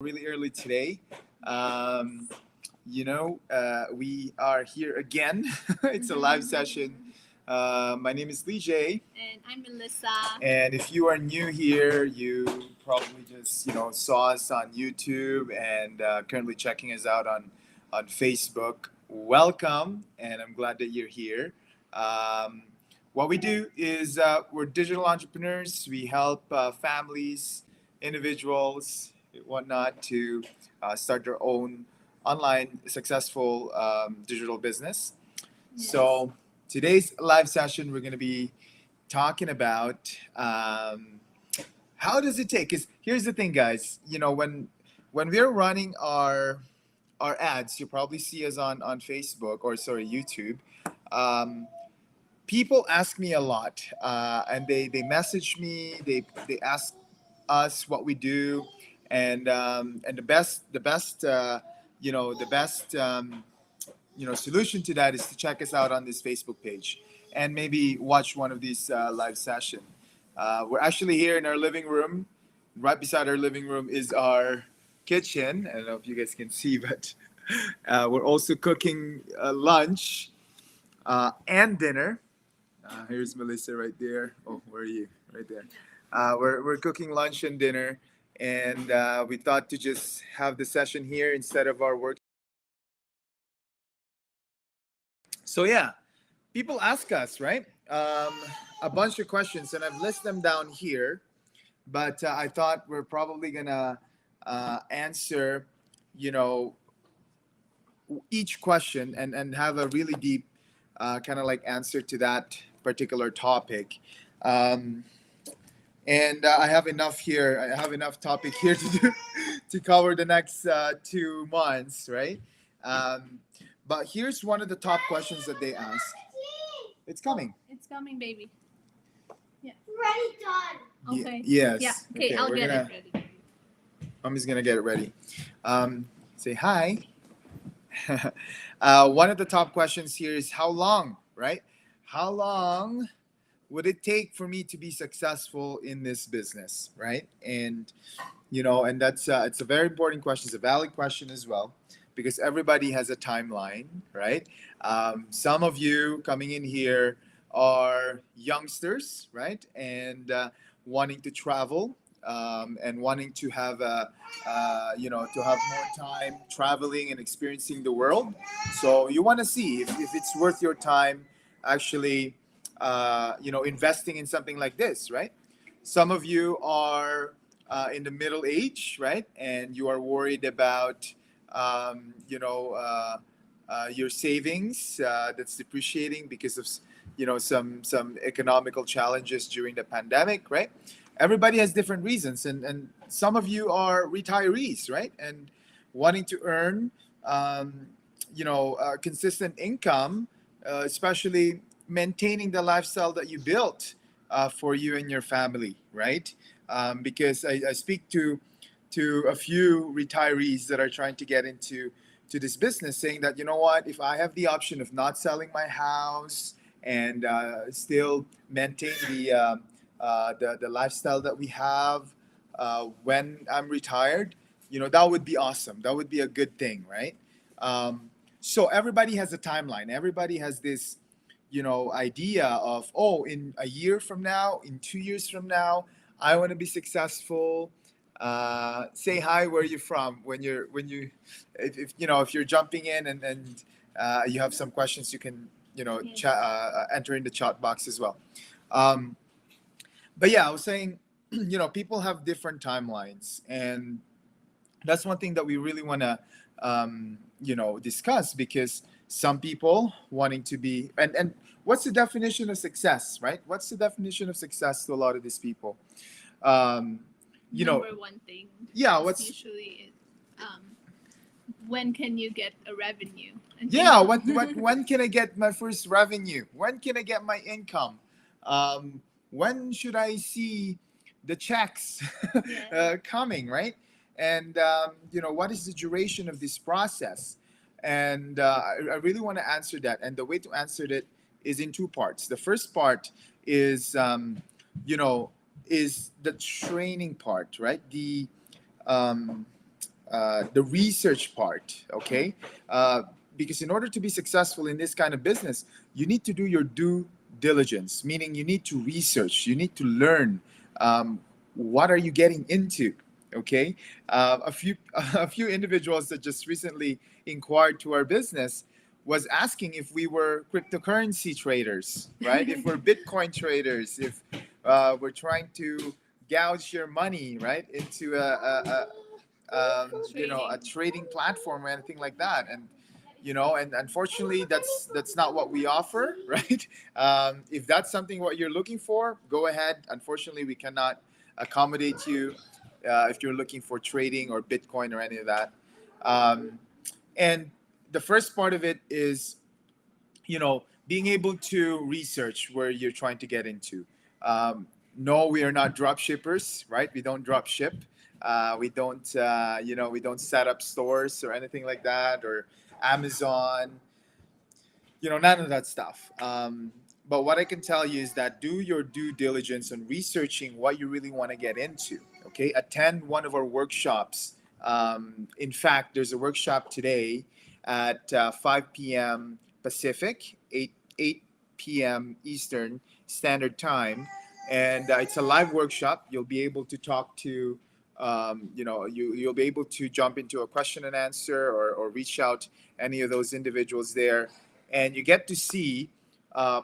really early today. Um, we are here again. It's a live session. My name is Leejay, And I'm Melissa. and if you are new here, you probably just saw us on YouTube and currently checking us out on Facebook. Welcome, and I'm glad that you're here. Um, what we do is we're digital entrepreneurs. We help families, individuals, whatnot to start their own online successful digital business. Yes. So today's live session, we're going to be talking about how does it take? Because here's the thing, guys. When we're running our ads, you probably see us on Facebook or sorry YouTube. Um, People ask me a lot, and they message me. They ask us what we do, and the best solution to that is to check us out on this Facebook page and maybe watch one of these live session. We're actually here in our living room. Right beside our living room is our kitchen. I don't know if you guys can see, but we're also cooking lunch and dinner. Here's Melissa right there. Oh, where are you? Right there. We're cooking lunch and dinner, and we thought to just have the session here instead of our work. So yeah, people ask us, right? A bunch of questions, and I've listed them down here. But I thought we're probably gonna answer, you know, each question and have a really deep kind of like answer to that particular topic. Um, and I have enough here. I have enough topic here to do to cover the next 2 months, right? Um, but here's one of the top questions that they ask. It's coming. It's coming, baby. Yeah. Ready, done. Okay. Yes. Yeah. Okay, I'll we're get gonna. it ready. Mommy's gonna get it ready. Say hi. One of the top questions here is how long, right? How long would it take for me to be successful in this business, right? And that's it's a very important question. It's a valid question as well because everybody has a timeline, right? Some of you coming in here are youngsters, right? And wanting to travel and wanting to have to have more time traveling and experiencing the world. So you want to see if it's worth your time actually investing in something like this, right? Some of you are in the middle age, right? And you are worried about, your savings that's depreciating because of, some economical challenges during the pandemic, right? Everybody has different reasons, and some of you are retirees, right? And wanting to earn, consistent income, especially maintaining the lifestyle that you built for you and your family, right? Because I speak to a few retirees that are trying to get into this business, saying that if I have the option of not selling my house and still maintain the lifestyle that we have when I'm retired, that would be awesome. That would be a good thing, right? So everybody has a timeline. Everybody has this idea of, oh, in a year from now, in 2 years from now, I want to be successful. Say hi, where are you from? If you're jumping in and you have some questions, you can Yes. enter in the chat box as well. um, but yeah, I was saying people have different timelines, and that's one thing that we really want to discuss, because some people wanting to be, and what's the definition of success, right? What's the definition of success to a lot of these people? um Number one thing. yeah is what's usually when can you get a revenue? And yeah income? what when can I get my first revenue? When can I get my income? When should I see the checks Yeah. coming, right? And what is the duration of this process? And I really want to answer that, and the way to answer that is in two parts. The first part is you know is the training part, right? The um, the research part. Okay, uh, because in order to be successful in this kind of business, you need to do your due diligence, meaning you need to research, you need to learn, what are you getting into. Okay, a few a few individuals that just recently inquired to our business was asking if we were cryptocurrency traders, right? If we're Bitcoin traders, if we're trying to gouge your money, right, into a trading platform or anything like that. And and unfortunately, that's not what we offer, right? If that's something what you're looking for, go ahead. Unfortunately, we cannot accommodate you if you're looking for trading or Bitcoin or any of that. And the first part of it is being able to research where you're trying to get into. No, we are not drop shippers, right? We don't drop ship. We don't set up stores or anything like that, or Amazon, none of that stuff. But what I can tell you is that do your due diligence on researching what you really want to get into. Okay, attend one of our workshops. In fact, there's a workshop today at 5 p.m. Pacific, 8 p.m. Eastern Standard Time, and it's a live workshop. You'll be able to talk to, you'll be able to jump into a question and answer, or reach out any of those individuals there, and you get to see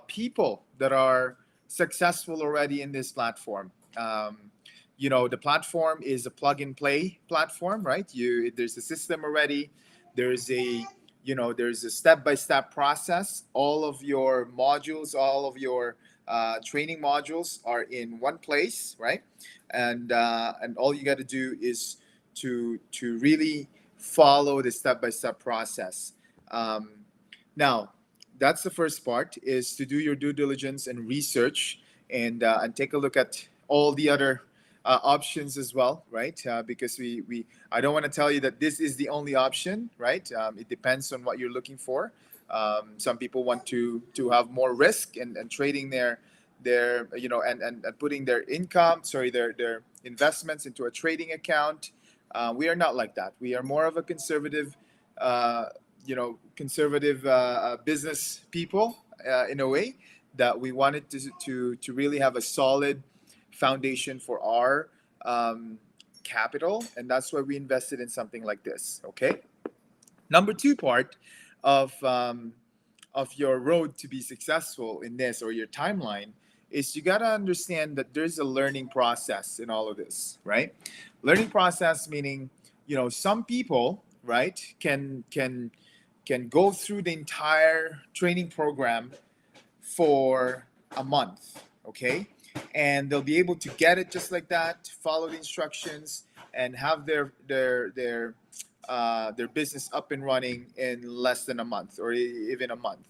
people that are successful already in this platform. The platform is a plug and play platform, right? There's a system already. There's a there's a step by step process. All of your modules, all of your training modules are in one place, right? And all you got to do is to really follow the step by step process. Now, that's the first part, is to do your due diligence and research, and take a look at all the other options as well, right? Because we I don't want to tell you that this is the only option, right? It depends on what you're looking for. Some people want to have more risk and trading their and putting their income, sorry, their investments into a trading account. We are not like that. We are more of a conservative business people, in a way that we wanted to really have a solid foundation for our capital, and that's why we invested in something like this. Okay. Number two part of your road to be successful in this, or your timeline, is you got to understand that there's a learning process in all of this, right? Learning process meaning, some people, right, can go through the entire training program for a month, okay? And they'll be able to get it just like that, follow the instructions, and have their business up and running in less than a month, or even a month.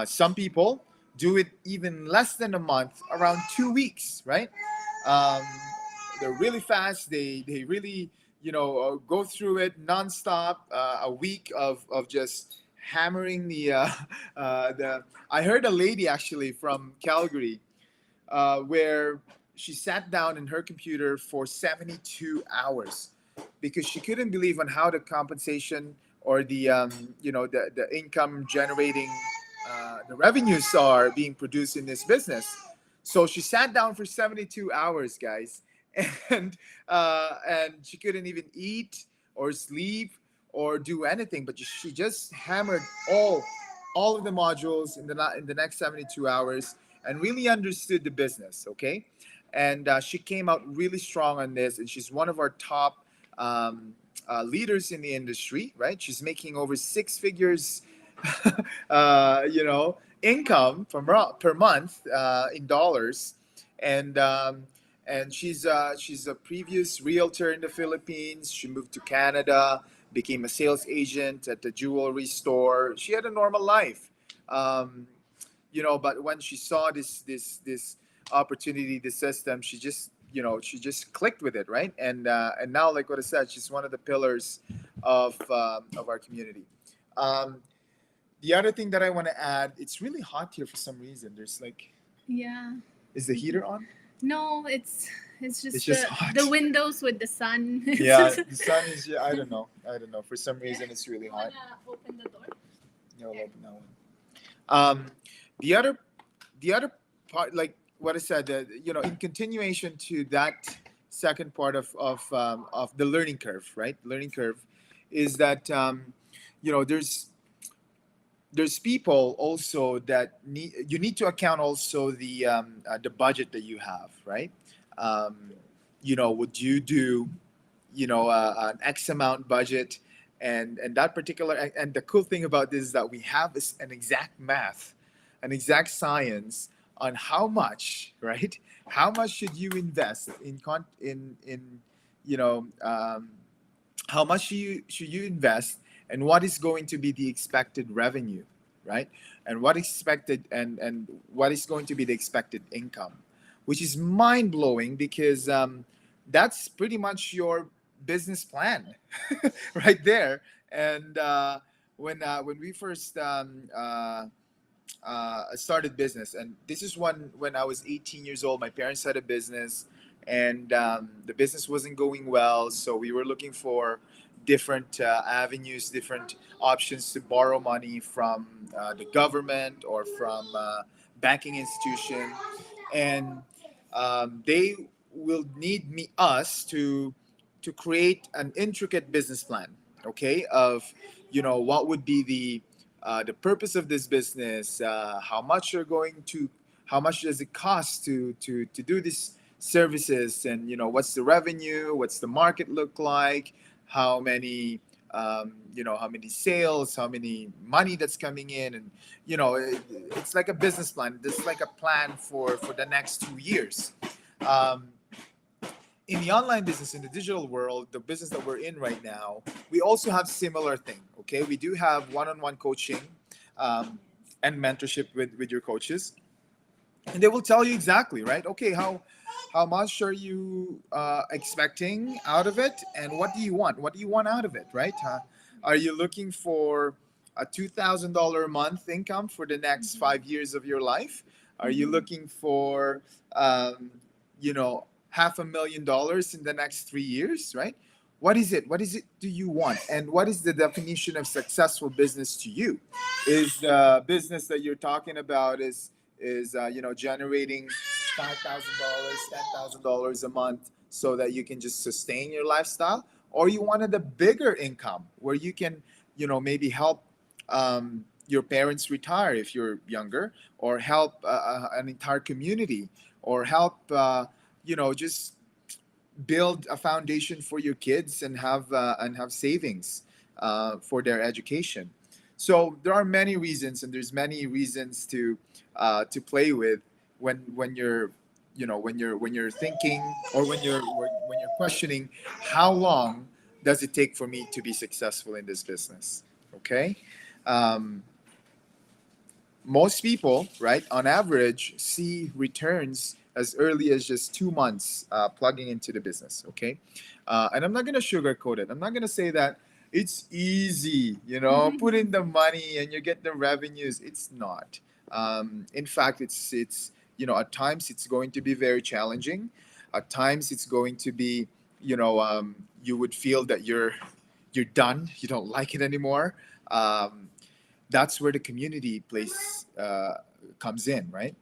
Some people do it even less than a month, around 2 weeks, right? Um, they're really fast. They really go through it nonstop. A week of just hammering the. I heard a lady actually from Calgary, where she sat down in her computer for 72 hours because she couldn't believe on how the compensation, or the income generating, the revenues are being produced in this business. So she sat down for 72 hours, guys, and and she couldn't even eat or sleep or do anything, but she just hammered all of the modules in the next 72 hours, and really understood the business. Okay, and she came out really strong on this, and she's one of our top leaders in the industry. Right, she's making over six figures, income per month, in dollars, and she's a previous realtor in the Philippines. She moved to Canada, became a sales agent at the jewelry store. She had a normal life, but when she saw this opportunity, the system, she just clicked with it, right? And now, like what I said, she's one of the pillars of our community. Um, the other thing that I want to add, it's really hot here for some reason. There's like, Yeah. is the heater on? No, it's It's It's just just the hot. the windows with the sun. It's Yeah, just- the sun is. Yeah, I don't know. I don't know. For some reason, it's really You hot. wanna open the door? No, open that one. Um, the other, the other part, like what I said, in continuation to that second part of the learning curve, right? Learning curve, is that there's people also that need to account also the budget that you have, right? Um, would you do an X amount budget, and that particular, and the cool thing about this is that we have an exact math, an exact science on how much, right? How much should you invest in you know how much should you invest, and what is going to be the expected revenue, right? And what is going to be the expected income, which is mind blowing because that's pretty much your business plan right there. And when we first started business, and this is when I was 18 years old. My parents had a business, and the business wasn't going well, so we were looking for different avenues, different options to borrow money from the government or from banking institution, and they will need us to create an intricate business plan, okay, of what would be the purpose of this business, how much does it cost to do these services, and what's the revenue, what's the market look like, how many how many sales, how many money that's coming in, and it's like a business plan. It's like a plan for the next 2 years. Um, in the online business, in the digital world, the business that we're in right now, we also have similar thing. Okay, we do have one-on-one coaching um, and mentorship with your coaches, and they will tell you exactly, right? Okay, how much are you expecting out of it, and what do you want out of it, right? Are you looking for a $2,000 a month income for the next 5 years of your life? Are you looking for um, $500,000 in the next 3 years, right? What is it do you want, and what is the definition of successful business to you? Is the business that you're talking about is generating $5,000, $10,000 a month so that you can just sustain your lifestyle, or you wanted a bigger income where you can maybe help your parents retire if you're younger, or help an entire community, or help just build a foundation for your kids and have savings for their education. So there are many reasons, and there's many reasons to play with when you're when you're thinking, or when you're questioning how long does it take for me to be successful in this business. Okay. um, Most people, right, on average, see returns as early as just 2 months plugging into the business. Okay. And I'm not going to sugarcoat it. I'm not going to say that it's easy, put in the money and you get the revenues. It's not. In fact, at times it's going to be very challenging. At times it's going to be, you would feel that you're done. You don't like it anymore. That's where the community comes in, right?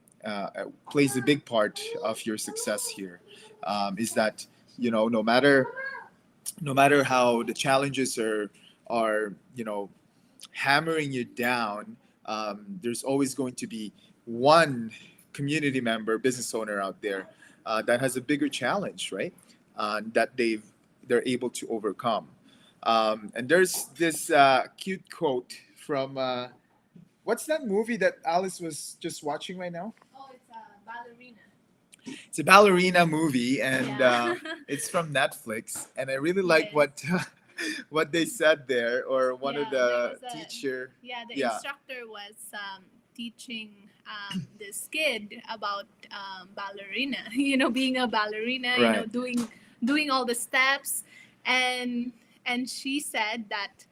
Plays a big part of your success here. Is that no matter how the challenges are hammering you down, there's always going to be one community member, business owner out there that has a bigger challenge, right? That they're able to overcome. And there's this cute quote from what's that movie that Alice was just watching right now? Oh, it's a ballerina. It's a ballerina movie, and Yeah. it's from Netflix. And I really like what what they said there, or one of Yeah, there the was a teacher. yeah. The Yeah, instructor was teaching this kid about ballerina. Being a ballerina. right. Doing all the steps, and she said that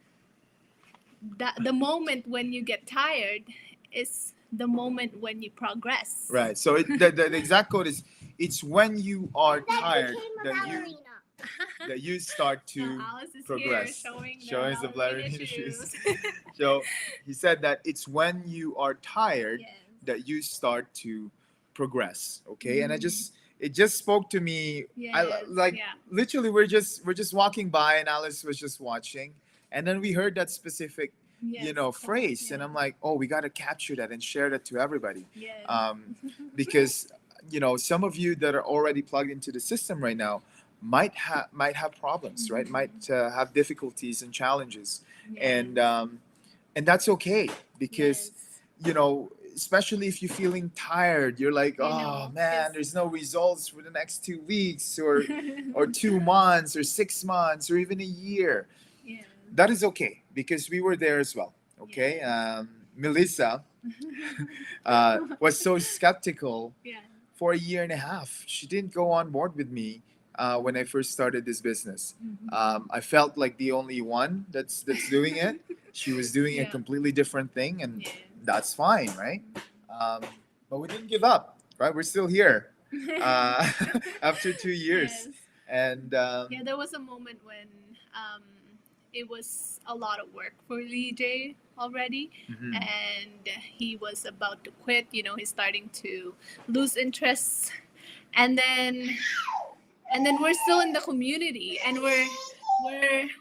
the moment when you get tired is the moment when you progress. Right. So the exact quote is, it's when you are That tired became a that you start So to Alice is here progress. showing Showing us the ballerina ballerina shoes. shoes. So he said that it's when you are tired Yes. that you start to progress. Okay, and I Mhm. just it just spoke to me. Yes. Like Yeah. literally we're just walking by and Alice was just watching, and then we heard that specific Yes. Quote. phrase, and Yeah. I'm like, oh, we got to capture that and share that to everybody, Yes. because some of you that are already plugged into the system right now might have problems, right? Mhm. Might have difficulties and challenges, Yes. and that's okay, because Yes. especially if you're feeling tired, you're like, I oh know. man, 'Cause there's no results for the next 2 weeks, or 2 months or 6 months or even a year. yeah. That is okay, because we were there as well. Okay, Yes. Melissa was so skeptical yeah. for a year and a half. She didn't go on board with me when I first started this business. Mhm. I felt like the only one that's doing it. She was doing a Yeah. completely different thing, and Yes. that's fine, right? Um, but we didn't give up, right? We're still here after 2 years, yes. and Yeah, there was a moment when um, it was a lot of work for Leejay already, mhm. and he was about to quit. He's starting to lose interest, and then we're still in the community, and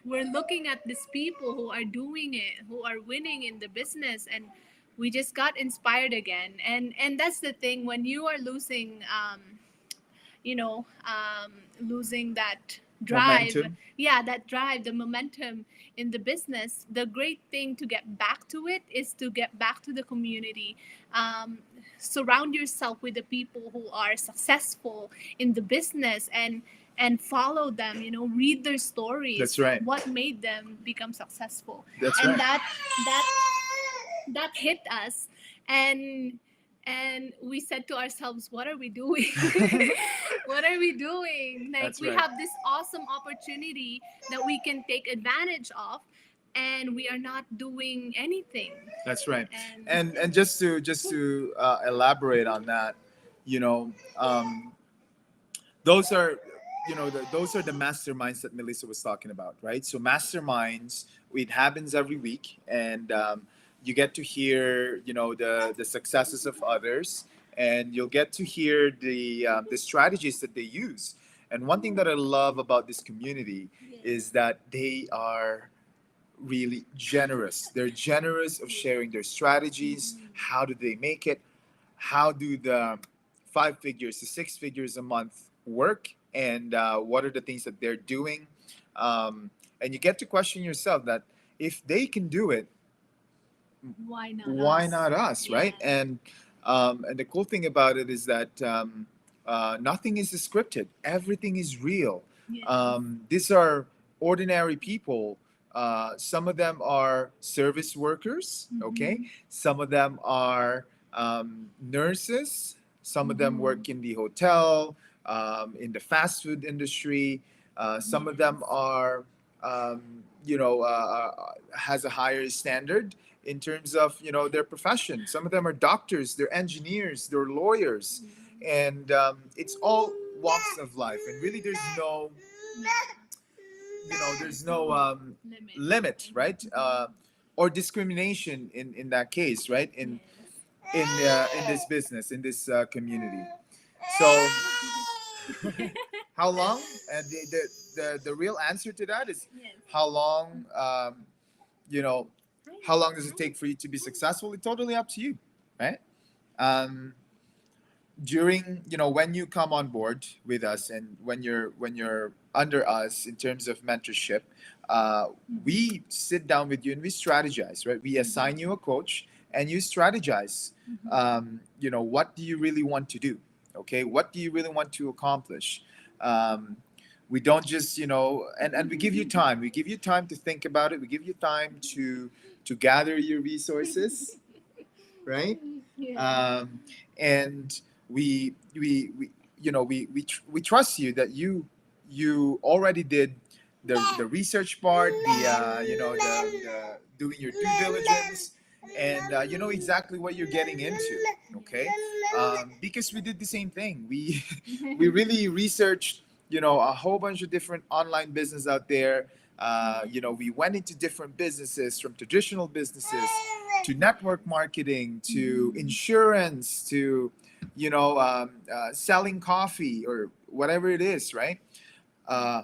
we're looking at these people who are doing it, who are winning in the business, and we just got inspired again. And that's the thing, when you are losing that drive. Momentum. Yeah, that drive, the momentum in the business. The great thing to get back to it is to get back to the community. um, Surround yourself with the people who are successful in the business, and follow them, read their stories. That's right. What made them become successful. That's And right. that that hit us. And we said to ourselves, what are we doing? What are we doing? Like, That's we right. have this awesome opportunity that we can take advantage of, and we are not doing anything. That's right. And And just to elaborate on that, you know, um, those are those are the masterminds that Melissa was talking about, right? So masterminds, it happens every week, and you get to hear the successes of others, and you'll get to hear the strategies that they use. And one thing that I love about this community is that they are really generous. They're generous of sharing their strategies. How do they make it? How do the 5 figures to 6 figures a month work? And what are the things that they're doing? And you get to question yourself that if they can do it, why not why us? not us, right? Yeah. And the cool thing about it is that nothing is scripted. Everything is real. Yes. These are ordinary people. Some of them are service workers. Okay, Mhm. some of them are nurses. Some of them Mhm. work in the hotel, in the fast food industry. Some of them Yes. are, has a higher standard in terms of their profession. Some of them are doctors, they're engineers, they're lawyers, and it's all walks of life. And really, there's no limit, right? Or discrimination in that case, right? In this business, in this community. So how long? And the real answer to that is Yes. how long. You know, how long does it take for you to be successful? It's totally up to you, right? Um, During when you come on board with us, and when you're under us in terms of mentorship, uh, we sit down with you and we strategize, right? We assign you a coach and you strategize. What do you really want to do? Okay, what do you really want to accomplish? um, we don't just and we give you time. We give you time to think about it. We give you time to gather your resources, right? Yeah. And we we trust you that you already did the research part, the doing your due diligence, and you know exactly what you're getting into. Okay, because we did the same thing. We really researched, you know, a whole bunch of different online business out there. You know, we went into different businesses, from traditional businesses to network marketing to insurance to, you know, selling coffee or whatever it is, right? Uh,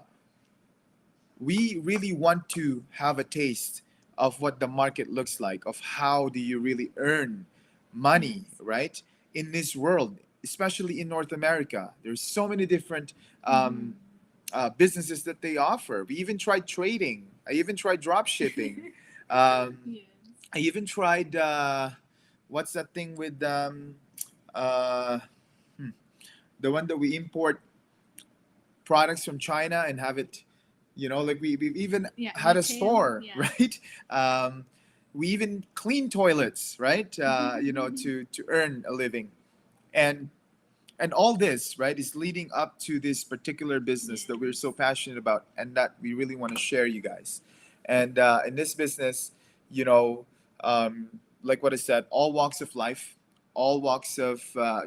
we really want to have a taste of what the market looks like, of how do you really earn money, Yes. right? In this world, especially in North America, there's so many different Mm-hmm. businesses that they offer. We even tried trading. I even tried drop shipping. Um, Yes. I even tried what's that thing with uh, hmm, the one that we import products from China and have it, you know, like we've even Yeah, had a retail. store, Yeah. right? Um, we even clean toilets, right? You know, to earn a living. And and all this, right, is leading up to this particular business that we're so Yes. passionate about and that we really want to share you guys. And in this business, you know, like what I said, all walks of life, all walks of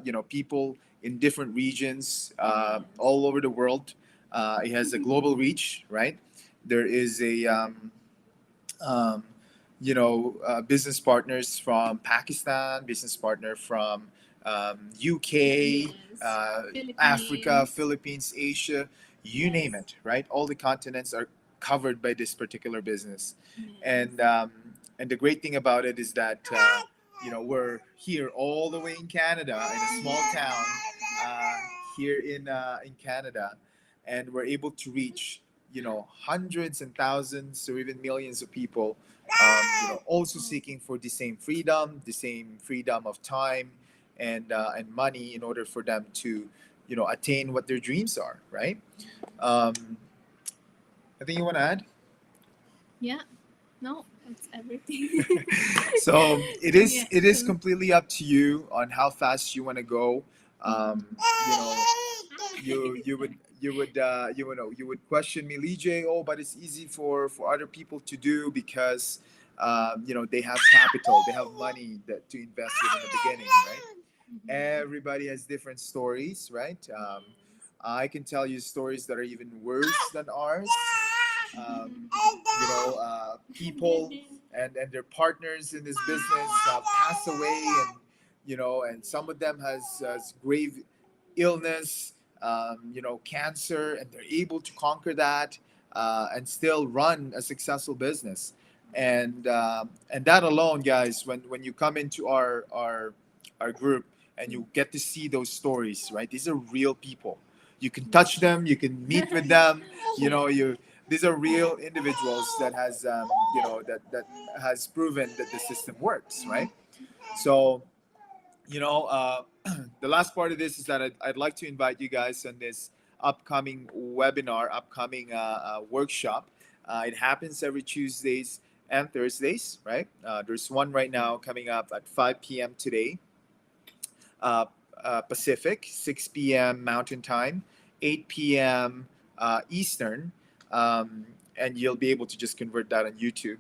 you know, people in different regions, Yes. all over the world. It has a global reach, right? There is a um, you know, business partners from Pakistan, business partner from UK, Yes. uh, Africa, Philippines. Philippines, Asia, you name Yes. it, right? All the continents are covered by this particular business, Yes. and the great thing about it is that you know, we're here all the way in Canada, in a small town uh, here in Canada, and we're able to reach, you know, hundreds and thousands or even millions of people, you know, also Oh. seeking for the same freedom of time and money in order for them to, you know, attain what their dreams are, right? Um, I think you want to add. Yeah. No, that's everything. So Yeah. it is completely up to you on how fast you want to go. You know, you would you would question me, Leejay. Oh, but it's easy for other people to do because you know, they have capital, they have money that to invest with in the beginning, right? Mhm. Everybody has different stories, right? Yes. I can tell you stories that are even worse than ours. You know, people and their partners in this business pass away, and you know, and some of them has grave illness, you know, cancer, and they're able to conquer that and still run a successful business. And that alone, guys, when you come into our group and you get to see those stories, right? These are real people. You can touch them, you can meet with them. You know, Yes. you these are real individuals that has you know, that has proven that the system works, right? So you know, the last part of this is that I'd like to invite you guys on this upcoming webinar, upcoming workshop. It happens every Tuesdays and Thursdays, right? There's one right now coming up at 5 p.m. today, uh, Pacific, 6 p.m. Mountain Time, 8 p.m. Eastern, and you'll be able to just convert that on YouTube.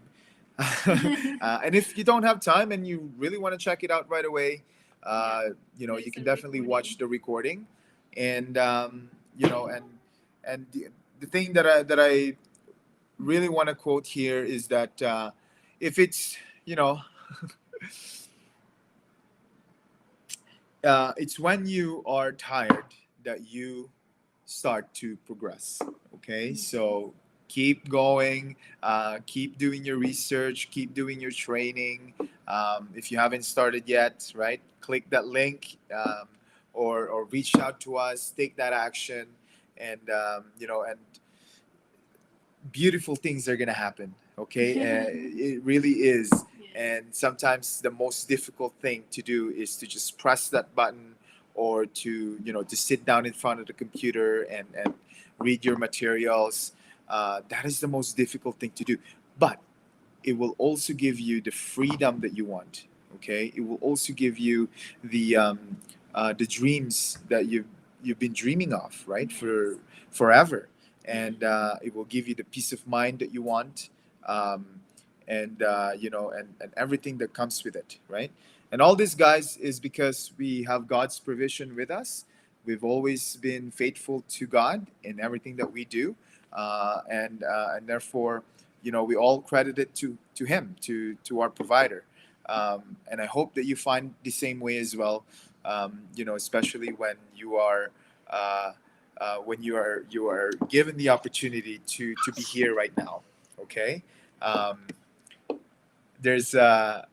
And if you don't have time and you really want to check it out right away, Yeah. you know, you There's can a definitely watch recording. the recording, and you know, and the thing that I really want to quote here is that if it's, you know, it's when you are tired that you start to progress. Okay, Yes. so keep going, keep doing your research, keep doing your training. If you haven't started yet, right, click that link, or reach out to us, take that action, and you know, and beautiful things are gonna happen. Okay, it really is. Yes. And sometimes the most difficult thing to do is to just press that button, or to, you know, to sit down in front of the computer and read your materials. That is the most difficult thing to do, but it will also give you the freedom that you want. Okay, it will also give you the dreams that you've been dreaming of, right, for Yes. forever. Yeah. And it will give you the peace of mind that you want. um, and and everything that comes with it, right? And all this, guys, is because we have God's provision with us. We've always been faithful to God in everything that we do, and therefore, we all credit it to Him, to our provider. And I hope that you find the same way as well. Especially uh, when you are given the opportunity to be here right now. Okay. Um, there's a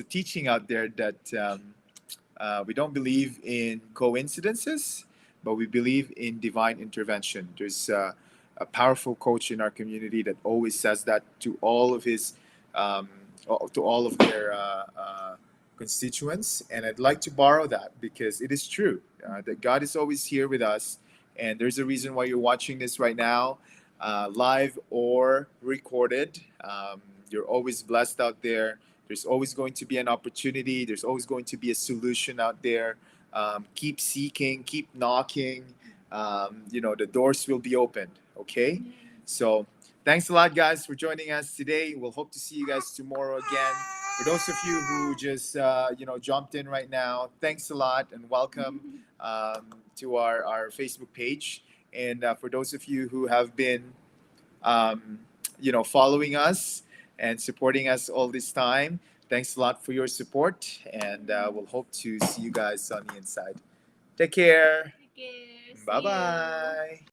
teaching out there that we don't believe in coincidences, but we believe in divine intervention. There's a powerful coach in our community that always says that to all of his um, to all of their constituents, and I'd like to borrow that because it is true that God is always here with us, and there's a reason why you're watching this right now, live or recorded. You're always blessed out there. There's always going to be an opportunity. There's always going to be a solution out there. Keep seeking, keep knocking. The doors will be opened. Okay. So thanks a lot, guys, for joining us today. We'll hope to see you guys tomorrow again. For those of you who just jumped in right now, thanks a lot and welcome to our Facebook page. And for those of you who have been um, following us and supporting us all this time. Thanks a lot for your support, and we'll hope to see you guys on the inside. Take care. Take care. Bye See you. bye.